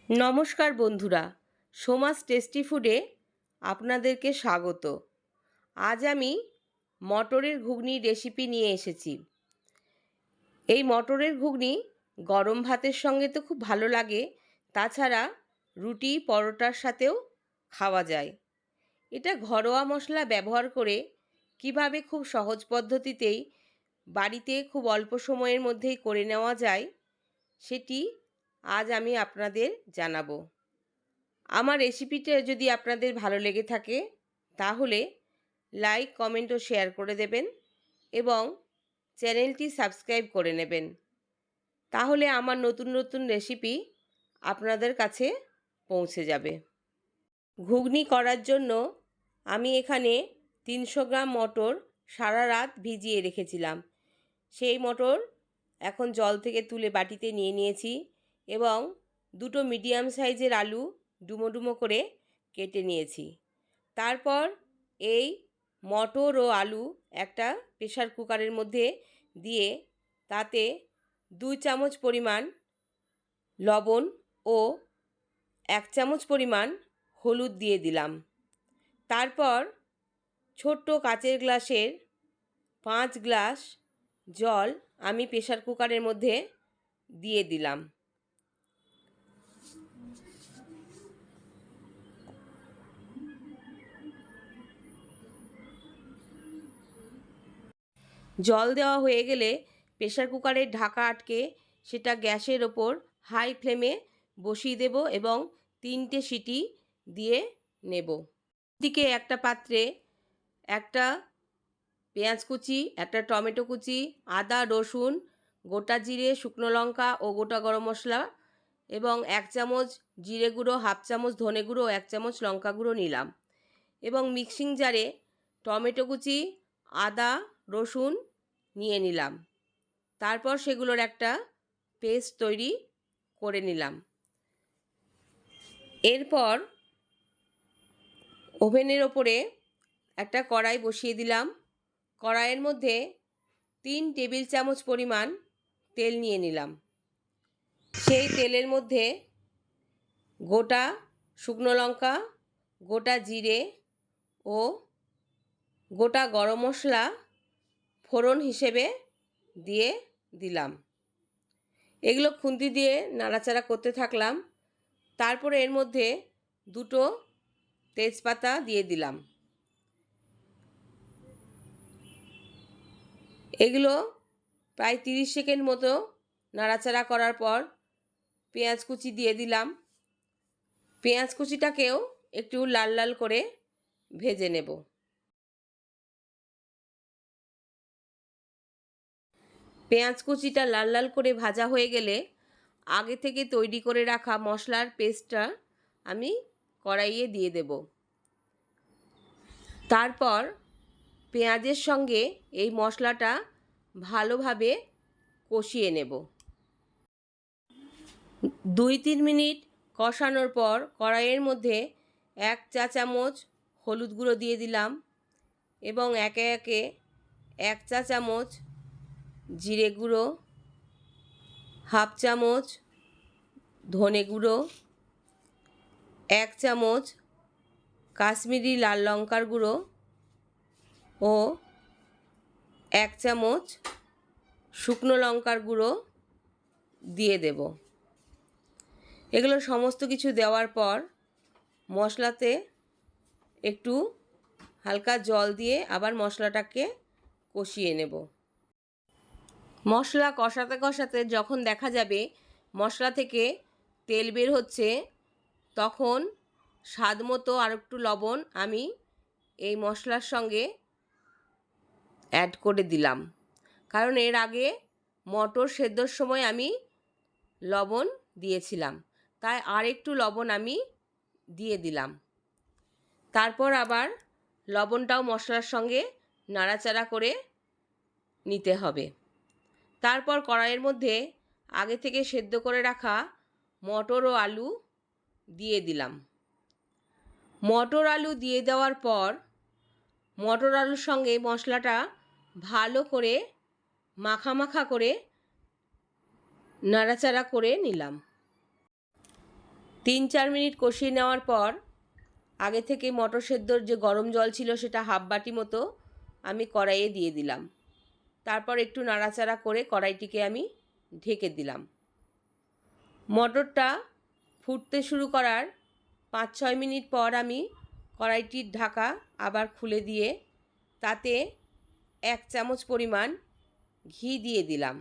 নমস্কার বন্ধুরা, সোমাস টেস্টি ফুডে আপনাদেরকে স্বাগত। আজ আমি মটরের ঘুগনির রেসিপি নিয়ে এসেছি। এই মটরের ঘুগনি গরম ভাতের সঙ্গে তো খুব ভালো লাগে, তাছাড়া রুটি পরোটার সাথেও খাওয়া যায়। এটা ঘরোয়া মশলা ব্যবহার করে কিভাবে খুব সহজ পদ্ধতিতেই বাড়িতে খুব অল্প সময়ের মধ্যেই করে নেওয়া যায়, সেটি আজ আমি আপনাদের জানাবো। আমার রেসিপিটা যদি আপনাদের ভালো লেগে থাকে তাহলে লাইক, কমেন্ট ও শেয়ার করে দেবেন এবং চ্যানেলটি সাবস্ক্রাইব করে নেবেন। তাহলে আমার নতুন নতুন রেসিপি আপনাদের কাছে পৌঁছে যাবে। ঘুগনি করার জন্য আমি এখানে 300 গ্রাম মটর সারা রাত ভিজিয়ে রেখেছিলাম। সেই মটর এখন জল থেকে তুলে বাটিতে নিয়ে নিয়েছি এবং দুটো মিডিয়াম সাইজের আলু ডুমো ডুমো করে কেটে নিয়েছি। তারপর এই মটর ও আলু একটা প্রেসার কুকারের মধ্যে দিয়ে তাতে 2 চামচ পরিমাণ লবণ ও 1 চামচ পরিমাণ হলুদ দিয়ে দিলাম। তারপর ছোট্ট কাচের গ্লাসের 5 গ্লাস জল আমি প্রেসার কুকারের মধ্যে দিয়ে দিলাম। জল দেওয়া হয়ে গেলে প্রেসার কুকারের ঢাকা আটকে সেটা গ্যাসের ওপর হাই ফ্লেমে বসিয়ে দেব এবং 3টে সিটি দিয়ে নেব। দিকে একটা পাত্রে একটা পেঁয়াজ কুচি, একটা টমেটো কুচি, আদা, রসুন, গোটা জিরে, শুকনো লঙ্কা ও গোটা গরম মশলা এবং 1 চামচ জিরে গুঁড়ো, হাফ চামচ ধনে গুঁড়ো ও 1 চামচ লঙ্কা গুঁড়ো নিলাম এবং মিক্সিং জারে টমেটো কুচি, আদা, রসুন নিয়ে নিলাম। তারপর সেগুলোর একটা পেস্ট তৈরি করে নিলাম। এরপর ওভেনের ওপরে একটা কড়াই বসিয়ে দিলাম। কড়াইয়ের মধ্যে 3 টেবিল চামচ পরিমাণ তেল নিয়ে নিলাম। সেই তেলের মধ্যে গোটা শুকনো লঙ্কা, গোটা জিরে ও গোটা গরম মশলা ফোড়ন হিসেবে দিয়ে দিলাম। এগুলো খুন্তি দিয়ে নাড়াচাড়া করতে থাকলাম। তারপরে এর মধ্যে 2টো তেজপাতা দিয়ে দিলাম। এগুলো প্রায় 30 সেকেন্ড মতো নাড়াচাড়া করার পর পেঁয়াজ কুচি দিয়ে দিলাম। পেঁয়াজ কুচিটাকেও একটু লাল লাল করে ভেজে নেব। পেঁয়াজ কুচিটা লাল লাল করে ভাজা হয়ে গেলে আগে থেকে তৈরি করে রাখা মশলার পেস্টটা আমি কড়াইয়ে দিয়ে দেব। তারপর পেঁয়াজের সঙ্গে এই মশলাটা ভালোভাবে কষিয়ে নেব। 2-3 মিনিট কষানোর পর কড়াইয়ের মধ্যে 1 চা চামচ হলুদ গুঁড়ো দিয়ে দিলাম এবং একে একে 1 চা চামচ জিরে গুঁড়ো, হাফ চামচ ধনে গুঁড়ো, 1 চামচ কাশ্মীরি লাল লঙ্কার গুঁড়ো ও 1 চামচ শুকনো লঙ্কার গুঁড়ো দিয়ে দেব। এগুলো সমস্ত কিছু দেওয়ার পর মশলাতে একটু হালকা জল দিয়ে আবার মশলাটাকে কষিয়ে নেব। মশলা কষাতে কষাতে যখন দেখা যাবে মশলা থেকে তেল বের হচ্ছে, তখন স্বাদ মতো আর একটু লবণ আমি এই মশলার সঙ্গে অ্যাড করে দিলাম, কারণ এর আগে মটর সেদ্ধর সময় আমি লবণ দিয়েছিলাম, তাই আর একটু লবণ আমি দিয়ে দিলাম। তারপর আবার লবণটাও মশলার সঙ্গে নাড়াচাড়া করে নিতে হবে। তারপর কড়াইয়ের মধ্যে আগে থেকে সেদ্ধ করে রাখা মটর ও আলু দিয়ে দিলাম। মটর আলু দিয়ে দেওয়ার পর মটর আলুর সঙ্গে মশলাটা ভালো করে মাখা মাখা করে নাড়াচাড়া করে নিলাম। 3-4 মিনিট কষিয়ে নেওয়ার পর আগে থেকে মটর সেদ্ধর যে গরম জল ছিল সেটা হাফ বাটি মতো আমি কড়াইয়ে দিয়ে দিলাম। তারপর একটু নাড়াচাড়া করে কড়াইটিকে আমি ঢেকে দিলাম। মটরটা ফুটতে শুরু করার 5-6 মিনিট পর আমি কড়াইটির ঢাকা আবার খুলে দিয়ে তাতে 1 চামচ পরিমাণ ঘি দিয়ে দিলাম।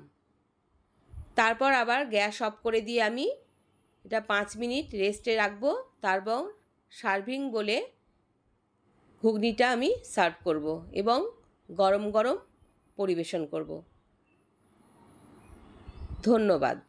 তারপর আবার গ্যাস অফ করে দিয়ে আমি এটা 5 মিনিট রেস্টে রাখবো। তারপর সার্ভিং বলে ঘুগনিটা আমি সার্ভ করব এবং গরম গরম পরিবেশন করব। ধন্যবাদ।